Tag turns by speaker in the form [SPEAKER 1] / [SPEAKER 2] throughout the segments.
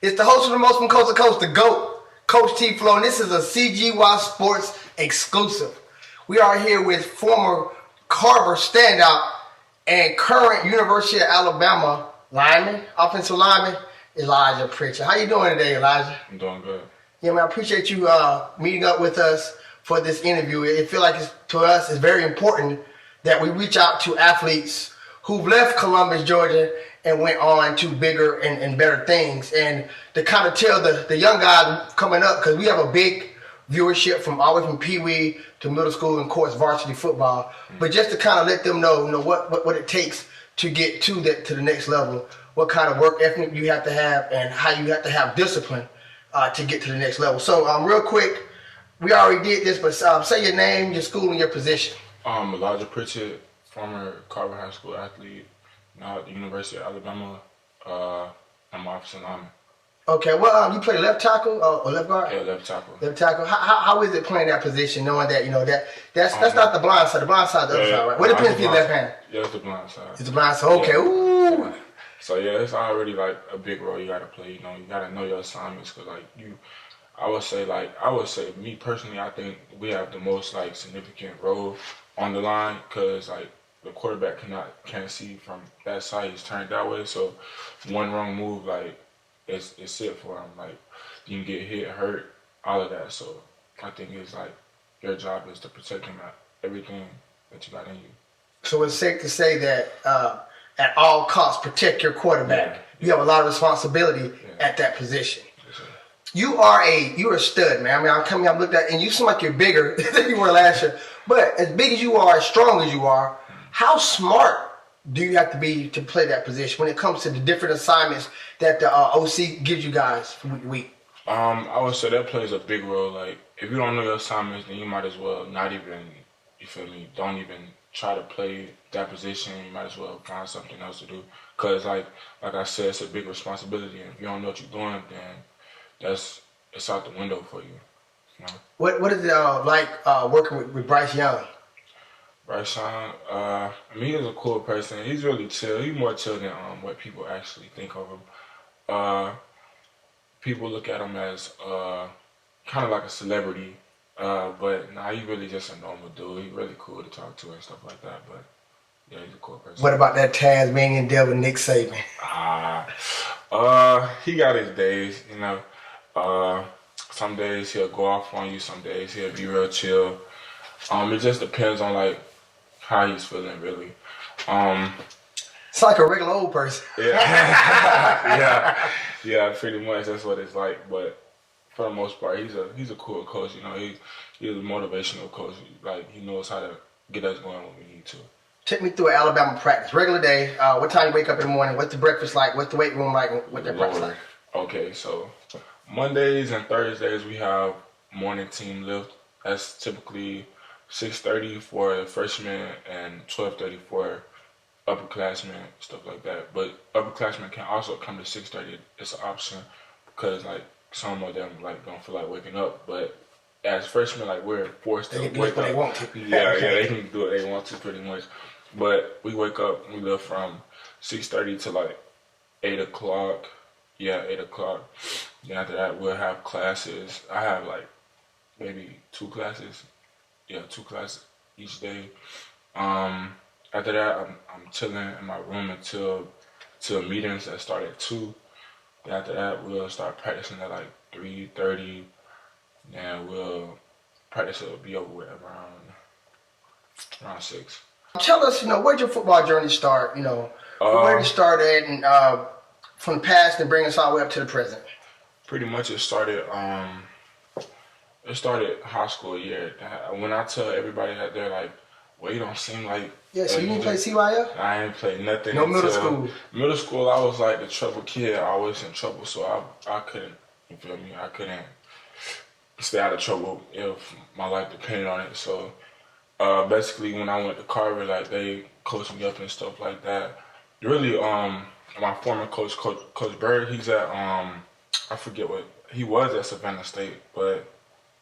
[SPEAKER 1] It's the host of the most from coast to coast, the GOAT, Coach T Flow, and this is a CGY Sports Exclusive. We are here with former Carver standout and current University of Alabama offensive lineman, Elijah Pritchett. How you doing today, Elijah?
[SPEAKER 2] I'm doing good.
[SPEAKER 1] Yeah, man, I appreciate you meeting up with us for this interview. It feels like to us it's very important that we reach out to athletes who've left Columbus, Georgia, and went on to bigger and better things. And to kind of tell the young guys coming up, because we have a big viewership from all the way from Pee Wee to middle school and, of course, varsity football. But just to kind of let them know, what it takes to get to the next level, what kind of work ethic you have to have, and how you have to have discipline to get to the next level. So, real quick, we already did this, but say your name, your school, and your position.
[SPEAKER 2] Elijah Pritchett, former Carver High School athlete, now at the University of Alabama. I'm offensive lineman.
[SPEAKER 1] Okay, well, you play left tackle or left guard?
[SPEAKER 2] Yeah, left tackle.
[SPEAKER 1] Left tackle. How is it playing that position, knowing that that's not the blind side. The blind side, the other side, right? What depends if you're left hand?
[SPEAKER 2] Yeah, it's the blind side.
[SPEAKER 1] It's the blind side. Okay. Yeah. Ooh.
[SPEAKER 2] Yeah. So yeah, it's already like a big role you gotta play. You gotta know your assignments, because I would say me personally, I think we have the most significant role on the line, because the quarterback can't see from that side. He's turned that way, so one wrong move, it's it for him. You can get hit, hurt, all of that. So I think it's your job is to protect him at everything that you got in you. So
[SPEAKER 1] it's safe to say that at all costs, protect your quarterback. Yeah. You have a lot of responsibility at that position. You're a stud, man. I mean, I've looked at, and you seem like you're bigger than you were last year. But as big as you are, as strong as you are, how smart do you have to be to play that position when it comes to the different assignments that the OC gives you guys from week to week?
[SPEAKER 2] I would say that plays a big role. If you don't know your assignments, then you might as well not even, don't even try to play that position. You might as well find something else to do. Because like I said, it's a big responsibility. And if you don't know what you're doing, then it's out the window for you.
[SPEAKER 1] What is it like working with Bryce Young?
[SPEAKER 2] Bryce Young, he's a cool person. He's really chill. He's more chill than what people actually think of him. People look at him as kind of like a celebrity, but he's really just a normal dude. He's really cool to talk to and stuff like that. But yeah, he's a cool person.
[SPEAKER 1] What about that Tasmanian devil, Nick Saban?
[SPEAKER 2] He got his days, Some days he'll go off on you. Some days he'll be real chill. It just depends on how he's feeling, really.
[SPEAKER 1] It's like a regular old person.
[SPEAKER 2] Yeah, yeah, pretty much. That's what it's like. But for the most part, he's a cool coach. He's a motivational coach. He knows how to get us going when we need to.
[SPEAKER 1] Take me through an Alabama practice. Regular day. What time you wake up in the morning? What's the breakfast like? What's the weight room like? What's the practice like?
[SPEAKER 2] Okay, so Mondays and Thursdays we have morning team lift. That's typically 6:30 for freshmen and 12:30 for upperclassmen, stuff like that. But upperclassmen can also come to 6:30. It's an option, because some of them don't feel like waking up. But as freshmen, we're forced to wake up.
[SPEAKER 1] They want to.
[SPEAKER 2] Yeah, they can do what they want to pretty much. But we wake up, we live from 6:30 to 8 o'clock. Yeah, 8 o'clock. Then after that, we'll have classes. I have maybe 2 classes. Yeah, 2 classes each day. After that, I'm chilling in my room until meetings that start at 2. Then after that, we'll start practicing at 3:30. And practice will be over with around 6.
[SPEAKER 1] Tell us, where'd your football journey start? Where did you start at, and from the past and bring us all the way up to the present?
[SPEAKER 2] Pretty much it started high school year. When I tell everybody that, they're like, well, you don't seem like...
[SPEAKER 1] Yeah, so you didn't play CYF?
[SPEAKER 2] I didn't play nothing.
[SPEAKER 1] No middle school?
[SPEAKER 2] Middle school, I was the trouble kid, always in trouble, so I couldn't, you feel me? I couldn't stay out of trouble if my life depended on it. So basically when I went to Carver, they coached me up and stuff like that. Really, my former coach, Coach Bird, he's at, I forget what, he was at Savannah State, but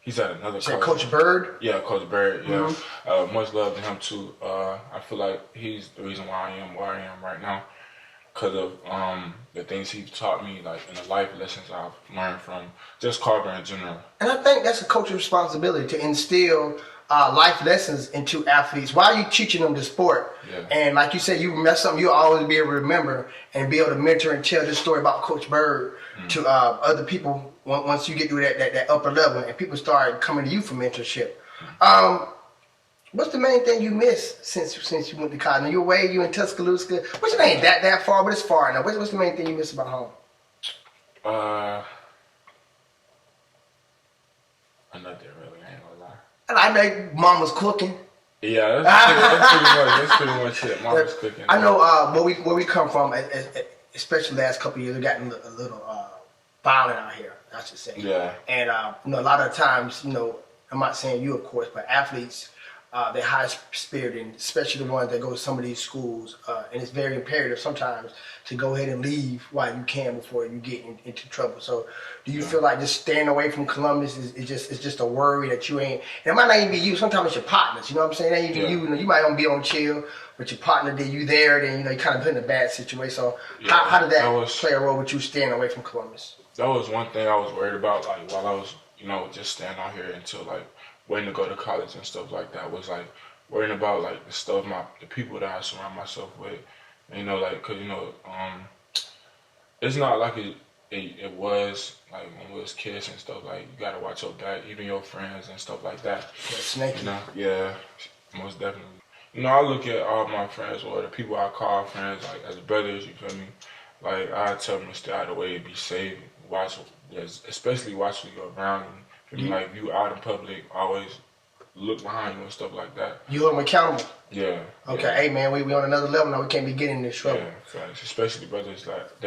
[SPEAKER 2] he's at another college.
[SPEAKER 1] Coach Bird?
[SPEAKER 2] Yeah, Coach Bird, yeah.
[SPEAKER 1] Mm-hmm.
[SPEAKER 2] Much love to him too. I feel like he's the reason why I am where I am right now. because of the things he taught me, like in the life lessons I've learned from just Carver in general.
[SPEAKER 1] And I think that's a coach's responsibility to instill life lessons into athletes while you're teaching them the sport.
[SPEAKER 2] Yeah.
[SPEAKER 1] And like you said, you mess something, you'll always be able to remember and be able to mentor and tell this story about Coach Bird to other people once you get to that upper level and people start coming to you for mentorship. What's the main thing you miss since you went to college? Now, you're away, you in Tuscaloosa, which it ain't that far, but it's far enough. What's the main thing you miss about home?
[SPEAKER 2] Nothing really, I ain't gonna lie.
[SPEAKER 1] And I know mama's cooking.
[SPEAKER 2] Yeah, that's pretty much it. Mama's cooking.
[SPEAKER 1] I know where we come from, especially the last couple of years, we've gotten a little violent out here, I should say.
[SPEAKER 2] Yeah.
[SPEAKER 1] And a lot of times, I'm not saying you, of course, but athletes, they're high spirited, and especially the ones that go to some of these schools. And it's very imperative sometimes to go ahead and leave while you can before you get into trouble. So, do you feel like just staying away from Columbus is just a worry that you ain't? And it might not even be you. Sometimes it's your partners. You know what I'm saying? It ain't even you. You might not be on chill, but your partner did you there. Then you kind of put in a bad situation. So, how did that play a role with you staying away from Columbus?
[SPEAKER 2] That was one thing I was worried about. Like while I was, just staying out here until like waiting to go to college and stuff like that, was like worrying about like the stuff, the people that I surround myself with. And, cause it's not like it was like when we was kids and stuff. Like you gotta watch your back, even your friends and stuff like that.
[SPEAKER 1] Yeah, snaky.
[SPEAKER 2] Yeah, most definitely. I look at all my friends or the people I call friends like as brothers. You feel me? Like I tell them to stay out of the way, be safe, especially watch who you're around. Like if you out in public, always look behind you and stuff like that.
[SPEAKER 1] You hold them accountable.
[SPEAKER 2] Yeah.
[SPEAKER 1] Okay,
[SPEAKER 2] yeah.
[SPEAKER 1] Hey man, we on another level now. We can't be getting in this trouble.
[SPEAKER 2] Yeah, especially brothers that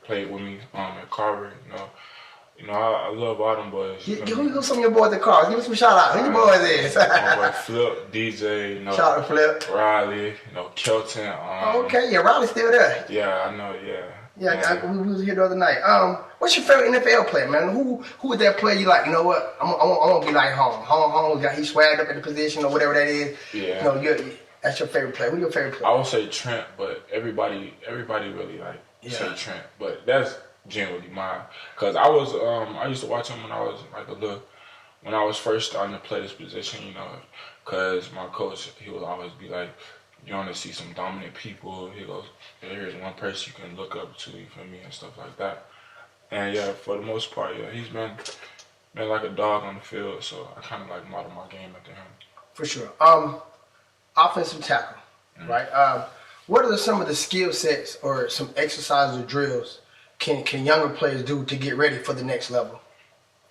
[SPEAKER 2] played with me at Carver. I love all them boys.
[SPEAKER 1] Who some of your boys at Carver? Give me some shout out. Who your boys is?
[SPEAKER 2] My boy Flip, DJ.
[SPEAKER 1] Shout out to Flip.
[SPEAKER 2] Riley. Kelton.
[SPEAKER 1] Okay, yeah, Riley's still there.
[SPEAKER 2] Yeah, I know. Yeah.
[SPEAKER 1] Yeah, we was here the other night. What's your favorite NFL player, man? Who is that player you like? You know what? I'm gonna be like home. Home, he swagged up at the position or whatever that is.
[SPEAKER 2] Yeah.
[SPEAKER 1] That's your favorite player. Who's your favorite player?
[SPEAKER 2] I would say Trent, but everybody really say Trent. But that's generally mine. Cause I used to watch him when I was when I was first starting to play this position. Cause my coach, he would always be like, you want to see some dominant people. He goes, here's one person you can look up to, you feel me, and stuff like that. And yeah, for the most part, he's been like a dog on the field, so I kind of like model my game after him.
[SPEAKER 1] For sure. Offensive tackle, right? What are some of the skill sets or some exercises or drills can younger players do to get ready for the next level?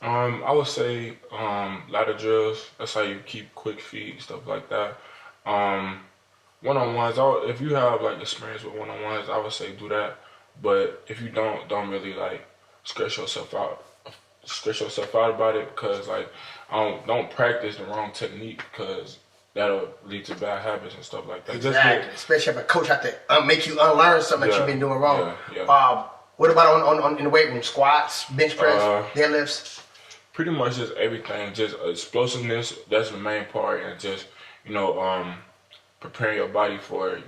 [SPEAKER 2] I would say ladder drills. That's how you keep quick feet, stuff like that. One-on-ones, if you have like experience with one-on-ones, I would say do that. But if you don't really like stress yourself out about it, because like don't practice the wrong technique, because that'll lead to bad habits and stuff like that.
[SPEAKER 1] Exactly. Especially if a coach has to make you unlearn something that you've been doing wrong.
[SPEAKER 2] Yeah.
[SPEAKER 1] What about on in the weight room? Squats, bench press, deadlifts?
[SPEAKER 2] Pretty much just everything. Just explosiveness. That's the main part, and just preparing your body for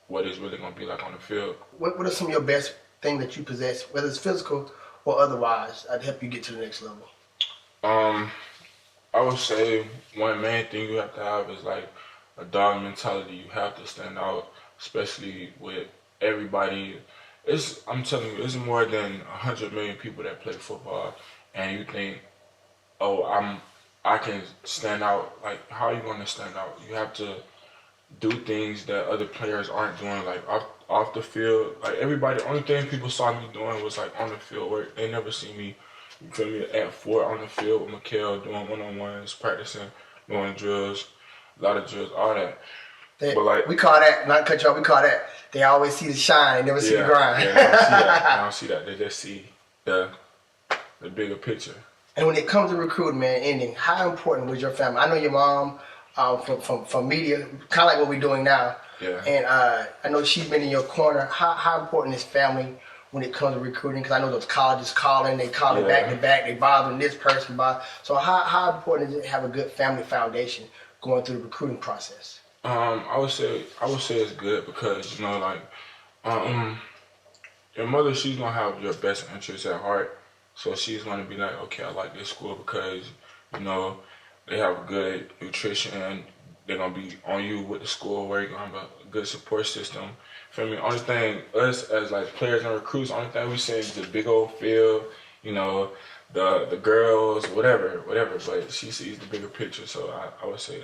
[SPEAKER 2] what it's really gonna be like on the field.
[SPEAKER 1] What are some of your best things that you possess, whether it's physical or otherwise, that help you get to the next level?
[SPEAKER 2] I would say one main thing you have to have is like a dog mentality. You have to stand out, especially with everybody. I'm telling you, it's more than 100 million people that play football, and you think, I can stand out. Like, how are you gonna stand out? You have to do things that other players aren't doing, like off the field. Like everybody, only thing people saw me doing was like on the field work. They never see me, you feel me, at Fort on the field with Mikhail doing one-on-ones, practicing, doing drills, a lot of drills, all that.
[SPEAKER 1] But like, we call that, not cut you off, we call that, they always see the shine, they never see the grind.
[SPEAKER 2] Yeah, they don't see that. They just see the bigger picture.
[SPEAKER 1] And when it comes to recruiting, man, ending, how important was your family? I know your mom, from media, kind of like what we're doing now.
[SPEAKER 2] Yeah.
[SPEAKER 1] And I know she's been in your corner. How important is family when it comes to recruiting? Because I know those colleges calling, they calling back to back, they bothering this person. So how important is it to have a good family foundation going through the recruiting process?
[SPEAKER 2] I would say it's good because your mother, she's gonna have your best interests at heart. So she's gonna be like, okay, I like this school because, you know, they have good nutrition. They're gonna be on you with the school where you're gonna have a good support system. Feel me? Only thing us as like players and recruits, only thing we see is the big old field, you know, the girls, whatever. But she sees the bigger picture. So I would say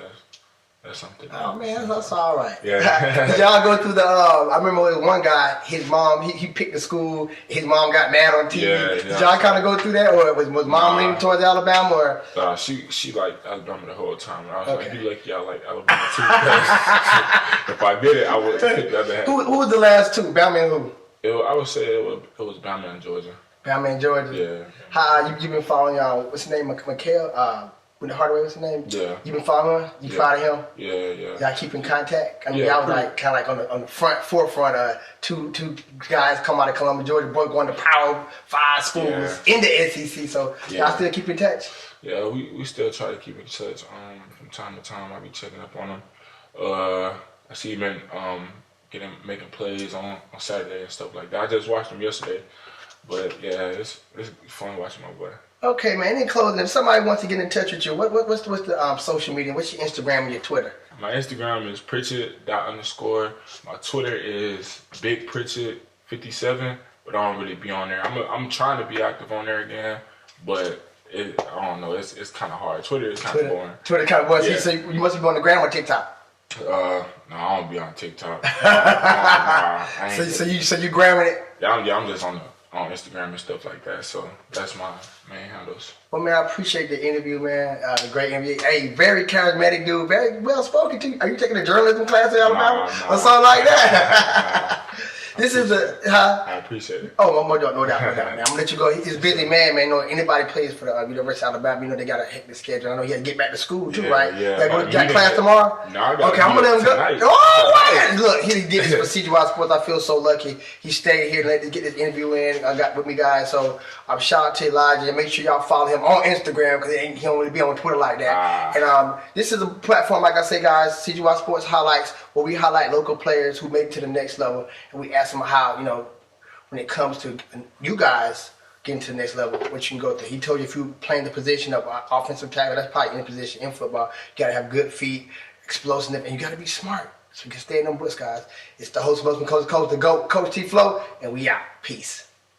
[SPEAKER 2] that's something.
[SPEAKER 1] Oh man, that's all right.
[SPEAKER 2] Yeah.
[SPEAKER 1] Did y'all go through the? I remember there was one guy. His mom, he picked the school. His mom got mad on TV.
[SPEAKER 2] Yeah,
[SPEAKER 1] Did y'all kind of go through that, or was mom leaning towards Alabama? Or
[SPEAKER 2] she liked Alabama the whole time. And I was like, you lucky I like Alabama too. Because if I did it, I would pick the other half.
[SPEAKER 1] Who was the last two? Bama and who?
[SPEAKER 2] I would say it was Bama and Georgia.
[SPEAKER 1] Bama and Georgia.
[SPEAKER 2] Yeah.
[SPEAKER 1] How you been following y'all? What's his name? Mikhail. With the Hardaway, what's his name?
[SPEAKER 2] Yeah.
[SPEAKER 1] You been following him? You follow him?
[SPEAKER 2] Yeah.
[SPEAKER 1] Y'all keep in contact? I mean,
[SPEAKER 2] Yeah,
[SPEAKER 1] y'all was like kind of like on the forefront. Two guys come out of Columbia, Georgia, both going to Power 5 schools in the SEC. So y'all still keep in touch?
[SPEAKER 2] Yeah, we still try to keep in touch. From time to time, I be checking up on them. I see him making plays on Saturday and stuff like that. I just watched him yesterday, but yeah, it's fun watching my boy.
[SPEAKER 1] Okay, man. In closing, if somebody wants to get in touch with you, what's the social media? What's your Instagram and your Twitter?
[SPEAKER 2] My Instagram is Pritchett._. My Twitter is BigPritchett57, but I don't really be on there. I'm trying to be active on there again, but I don't know. It's kind of hard. Twitter is kind of boring.
[SPEAKER 1] Twitter kind of boring.
[SPEAKER 2] Yeah.
[SPEAKER 1] So you must be on the gram or TikTok.
[SPEAKER 2] No, I don't be on TikTok.
[SPEAKER 1] So you gramming it?
[SPEAKER 2] Yeah, I'm just on Instagram and stuff like that. So that's my main handles.
[SPEAKER 1] Well, man, I appreciate the interview, man. The great interview. Hey, very charismatic dude. Very well spoken too. Are you taking a journalism class at Alabama or something like that? This is
[SPEAKER 2] I appreciate it.
[SPEAKER 1] Oh, no doubt, man. I'm gonna let you go. He's a busy man, man. You know, anybody plays for the University of Alabama, you know they got a hectic schedule. I know he had to get back to school too, right?
[SPEAKER 2] Yeah.
[SPEAKER 1] Got class tomorrow?
[SPEAKER 2] No, I got
[SPEAKER 1] okay, I'm gonna let him go.
[SPEAKER 2] tonight.
[SPEAKER 1] Oh, man. Look, he did this for CGY Sports. I feel so lucky. He stayed here to let me get this interview in. I got with me, guys. So I'm shout out to Elijah. Make sure y'all follow him on Instagram because he don't really be on Twitter like that. And this is a platform, like I say, guys, CGY Sports Highlights, where we highlight local players who make it to the next level, and we ask them how, you know, when it comes to you guys getting to the next level, what you can go through. He told you if you're playing the position of offensive tackle, that's probably any position in football. You got to have good feet, explosiveness, and you got to be smart so you can stay in them books, guys. It's the host, most Coach, the GOAT, Coach T Flow, and we out. Peace.